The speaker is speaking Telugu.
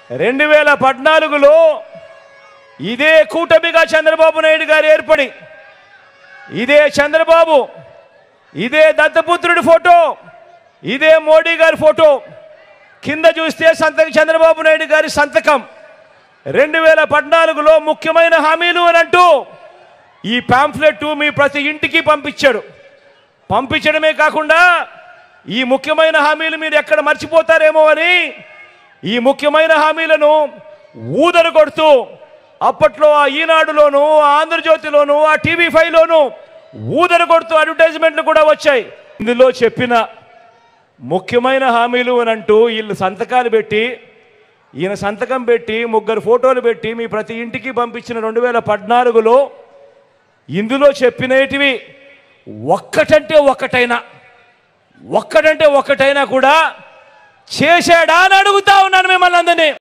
2014లో ఇదే కూటమిగా చంద్రబాబు నాయుడు గారు ఏర్పడి ఇదే చంద్రబాబు ఇదే దత్తపుత్రుడి ఫోటో ఇదే మోడీ గారి ఫోటో కింద చూస్తే సంతకం చంద్రబాబు నాయుడు గారి సంతకం 2014లో ముఖ్యమైన హామీలు అని అంటూ ఈ పాంఫ్లెట్ మీ ప్రతి ఇంటికి పంపించడమే కాకుండా ఈ ముఖ్యమైన హామీలు మీరు ఎక్కడ మర్చిపోతారేమో అని ఈ ముఖ్యమైన హామీలను ఊదరు కొడుతూ అప్పట్లో ఆ ఈనాడులోను ఆంధ్రజ్యోతిలోను ఆ టీవీ5లోను ఊదరు కొడుతూ అడ్వర్టైజ్మెంట్లు కూడా వచ్చాయి. ఇందులో చెప్పిన ముఖ్యమైన హామీలు అని అంటూ వీళ్ళు సంతకాలు పెట్టి ఈయన సంతకం పెట్టి ముగ్గురు ఫోటోలు పెట్టి మీ ప్రతి ఇంటికి పంపించిన 2014లో ఇందులో చెప్పినటివి ఒక్కటంటే ఒక్కటైనా కూడా చేశాడా అని అడుగుతా ఉన్నాను మిమ్మల్ని అందరినీ.